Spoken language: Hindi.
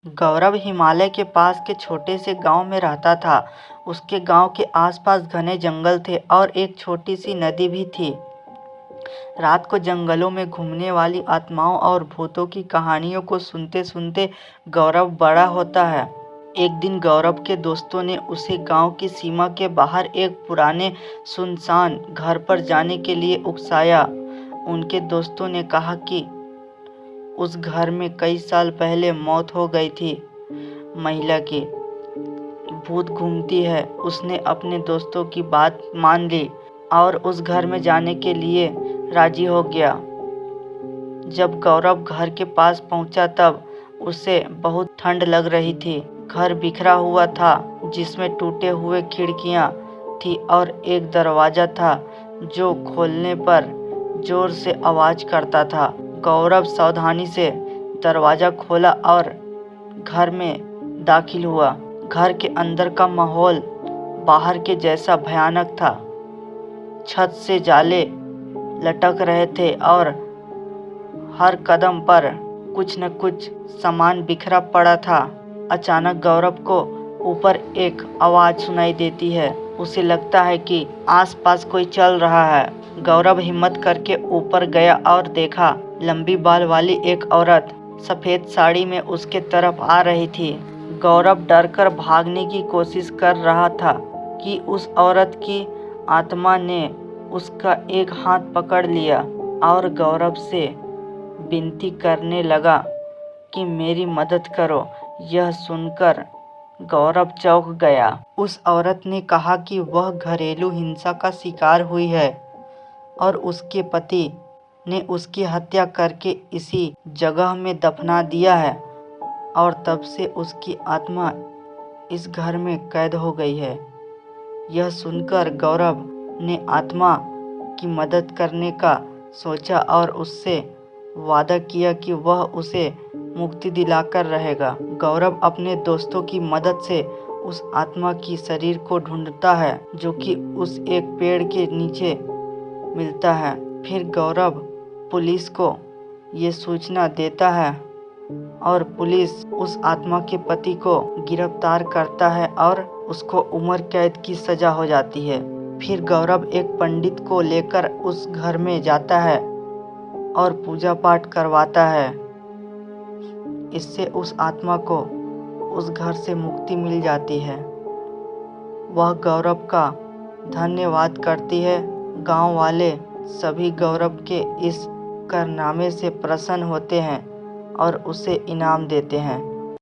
गौरव हिमालय के पास के छोटे से गांव में रहता था। उसके गांव के आसपास घने जंगल थे और एक छोटी सी नदी भी थी। रात को जंगलों में घूमने वाली आत्माओं और भूतों की कहानियों को सुनते सुनते गौरव बड़ा होता है। एक दिन गौरव के दोस्तों ने उसे गांव की सीमा के बाहर एक पुराने सुनसान घर पर जाने के लिए उकसाया। उनके दोस्तों ने कहा कि उस घर में कई साल पहले मौत हो गई थी। महिला की भूत घूमती है। उसने अपने दोस्तों की बात मान ली और उस घर में जाने के लिए राजी हो गया। जब गौरव घर के पास पहुंचा तब उसे बहुत ठंड लग रही थी। घर बिखरा हुआ था जिसमें टूटे हुए खिड़कियां थी और एक दरवाजा था जो खोलने पर जोर से आवाज करता था। गौरव सावधानी से दरवाजा खोला और घर में दाखिल हुआ। घर के अंदर का माहौल बाहर के जैसा भयानक था। छत से जाले लटक रहे थे और हर कदम पर कुछ न कुछ सामान बिखरा पड़ा था। अचानक गौरव को ऊपर एक आवाज सुनाई देती है। उसे लगता है कि आसपास कोई चल रहा है। गौरव हिम्मत करके ऊपर गया और देखा लंबी बाल वाली एक औरत सफेद साड़ी में उसके तरफ आ रही थी। गौरव डरकर भागने की कोशिश कर रहा था कि उस औरत की आत्मा ने उसका एक हाथ पकड़ लिया और गौरव से विनती करने लगा कि मेरी मदद करो। यह सुनकर गौरव चौंक गया। उस औरत ने कहा कि वह घरेलू हिंसा का शिकार हुई है और उसके पति ने उसकी हत्या करके इसी जगह में दफना दिया है और तब से उसकी आत्मा इस घर में कैद हो गई है। यह सुनकर गौरव ने आत्मा की मदद करने का सोचा और उससे वादा किया कि वह उसे मुक्ति दिलाकर रहेगा। गौरव अपने दोस्तों की मदद से उस आत्मा की शरीर को ढूंढता है जो कि उस एक पेड़ के नीचे मिलता है। फिर गौरव पुलिस को ये सूचना देता है और पुलिस उस आत्मा के पति को गिरफ्तार करता है और उसको उम्र कैद की सजा हो जाती है। फिर गौरव एक पंडित को लेकर उस घर में जाता है और पूजा पाठ करवाता है। इससे उस आत्मा को उस घर से मुक्ति मिल जाती है। वह गौरव का धन्यवाद करती है। गांव वाले सभी गौरव के इस कारनामे से प्रसन्न होते हैं और उसे इनाम देते हैं।